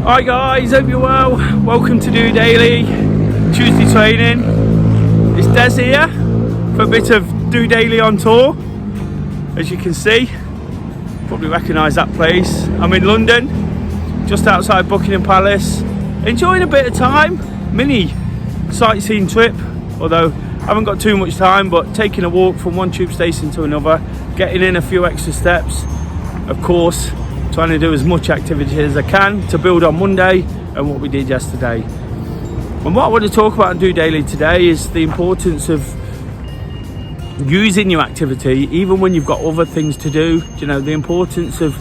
Hi guys, hope you're well. Welcome to DOdaily Tuesday training. It's Des here for a bit of DOdaily on tour. As you can see, probably recognise that place. I'm in London, just outside Buckingham Palace, enjoying a bit of time, mini sightseeing trip, although I haven't got too much time, but taking a walk from one tube station to another, getting in a few extra steps, of course, trying to do as much activity as I can to build on Monday and what we did yesterday. And what I want to talk about and do daily today is the importance of using your activity even when you've got other things to do. You know, the importance of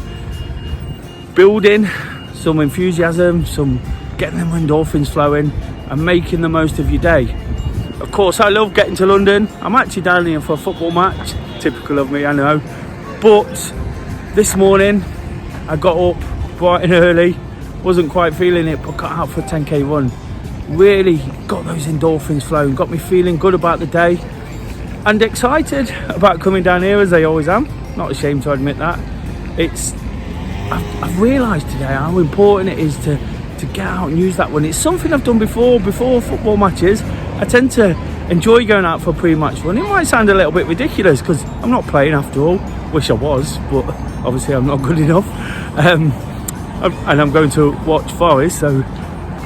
building some enthusiasm, some getting them endorphins flowing and making the most of your day. Of course, I love getting to London. I'm actually down here for a football match, typical of me, I know, but this morning I got up bright and early, wasn't quite feeling it, but got out for a 10k run. Really got those endorphins flowing, got me feeling good about the day and excited about coming down here, as I always am. Not ashamed to admit that. I've realised today how important it is to get out and use that one. It's something I've done before football matches. I tend to enjoy going out for a pre-match run. It might sound a little bit ridiculous because I'm not playing after all. Wish I was, but obviously I'm not good enough. And I'm going to watch Forest, so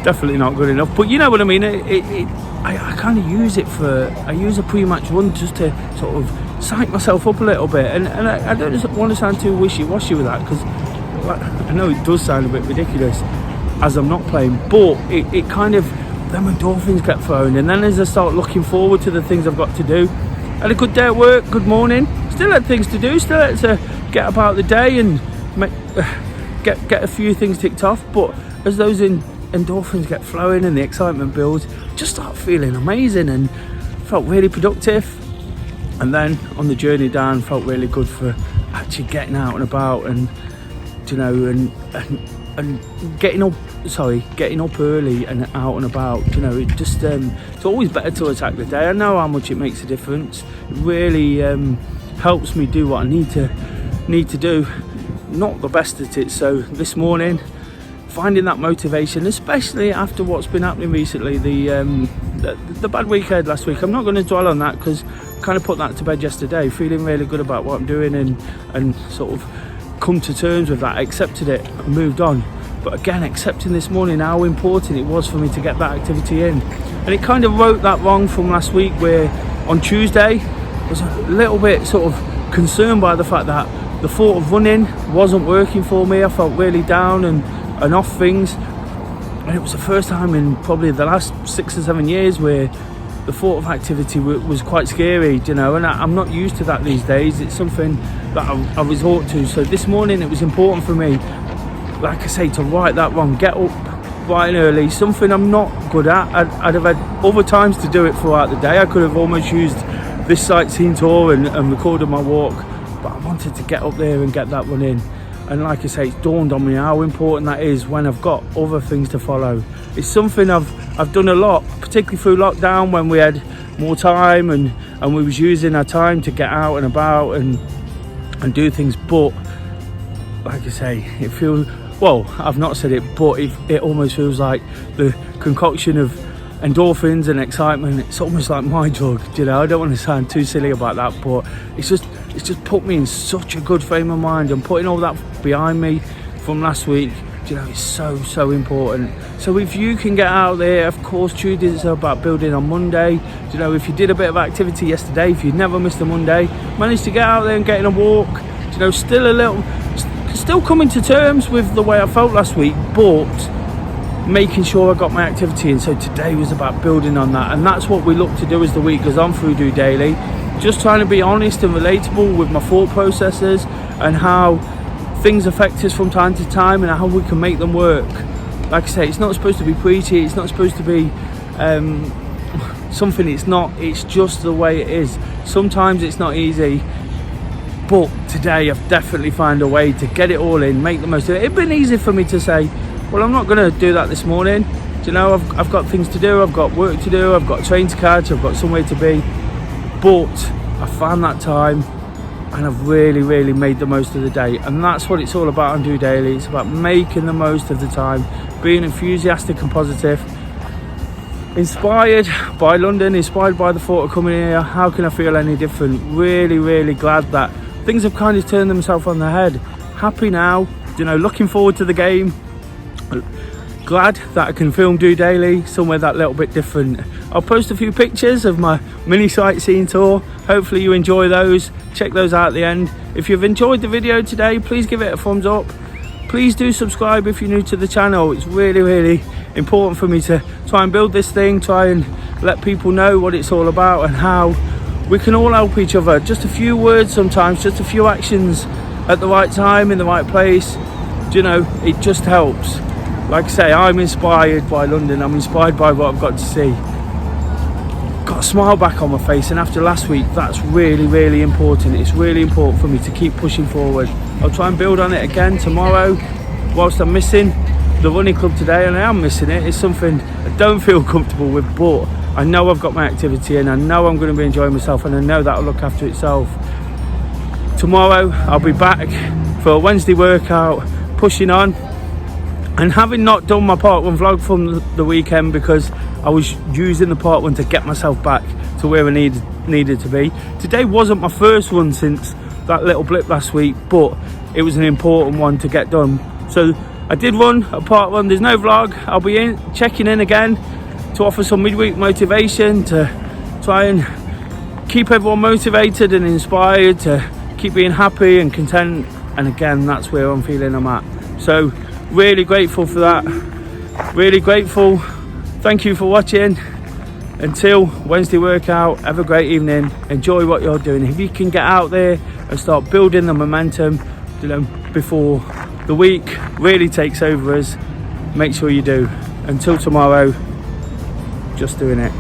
definitely not good enough. But you know what I mean. I kind of use it I use a pre-match run just to sort of psych myself up a little bit. And I don't want to sound too wishy-washy with that, because I know it does sound a bit ridiculous as I'm not playing, but it kind of, them endorphins get flowing, and then as I start looking forward to the things I've got to do, had a good day at work, good morning, still had things to do, still had to get about the day and get a few things ticked off, but as those endorphins get flowing and the excitement builds, just start feeling amazing and felt really productive. And then on the journey down, felt really good for actually getting out and about, and you know, and getting up early and out and about. You know, it just it's always better to attack the day. I know how much it makes a difference. It really helps me do what I need to do. Not the best at it, so this morning finding that motivation, especially after what's been happening recently, the bad week I had last week. I'm not going to dwell on that because I kind of put that to bed yesterday, feeling really good about what I'm doing and sort of come to terms with that, accepted it and moved on. But again, accepting this morning how important it was for me to get that activity in. And it kind of wrote that wrong from last week, where on Tuesday I was a little bit sort of concerned by the fact that the thought of running wasn't working for me. I felt really down and off things, and it was the first time in probably the last 6 or 7 years where the thought of activity was quite scary, you know, and I'm not used to that these days. It's something that I resort to. So this morning it was important for me, like I say, to right that wrong, get up bright and early, something I'm not good at. I'd have had other times to do it throughout the day. I could have almost used this sightseeing tour and recorded my walk, but I wanted to get up there and get that one in. And like I say, it's dawned on me how important that is when I've got other things to follow. It's something I've done a lot, particularly through lockdown when we had more time and we was using our time to get out and about and do things. But like I say, it feels, well, I've not said it, but it almost feels like the concoction of endorphins and excitement. It's almost like my drug, you know. I don't want to sound too silly about that, but it's just put me in such a good frame of mind, and putting all that behind me from last week, you know, it's so important. So if you can get out there, of course, Tuesday is about building on Monday. You know, if you did a bit of activity yesterday, if you'd never missed a Monday, managed to get out there and get in a walk, you know, still coming to terms with the way I felt last week, but making sure I got my activity in. So today was about building on that, and that's what we look to do as the week goes on through DOdaily. Just trying to be honest and relatable with my thought processes and how things affect us from time to time and how we can make them work. Like I say, it's not supposed to be preachy, it's not supposed to be something it's not, it's just the way it is. Sometimes it's not easy, but today I've definitely found a way to get it all in, make the most of it. It'd been easy for me to say, well, I'm not going to do that this morning. You know, I've got things to do, I've got work to do, I've got a train to catch, I've got somewhere to be. But I found that time, and I've really made the most of the day. And that's what it's all about on DOdaily. It's about making the most of the time, being enthusiastic and positive, inspired by London, inspired by the thought of coming here. How can I feel any different? Really glad that things have kind of turned themselves on their head. Happy now, you know, looking forward to the game. Glad that I can film DOdaily somewhere that little bit different. I'll post a few pictures of my mini sightseeing tour. Hopefully you enjoy those. Check those out at the end. If you've enjoyed the video today, please give it a thumbs up. Please do subscribe if you're new to the channel. It's really important for me to try and build this thing, try and let people know what it's all about and how we can all help each other. Just a few words sometimes, just a few actions at the right time, in the right place. You know, it just helps. Like I say, I'm inspired by London. I'm inspired by what I've got to see. Got a smile back on my face, and after last week, that's really important. It's really important for me to keep pushing forward. I'll try and build on it again tomorrow, whilst I'm missing the running club today, and I am missing it. It's something I don't feel comfortable with, but I know I've got my activity and I know I'm going to be enjoying myself, and I know that'll look after itself. Tomorrow I'll be back for a Wednesday workout, pushing on. And having not done my part 1 vlog from the weekend because I was using the part 1 to get myself back to where I needed to be. Today wasn't my first one since that little blip last week, but it was an important one to get done. So I did run a part 1. There's no vlog. I'll be checking in again to offer some midweek motivation, to try and keep everyone motivated and inspired, to keep being happy and content. And again, that's where I'm feeling I'm at. So really grateful for that. Really grateful. Thank you for watching. Until Wednesday workout, have a great evening. Enjoy what you're doing. If you can get out there and start building the momentum, you know, before the week really takes over us, make sure you do. Until tomorrow, just doing it.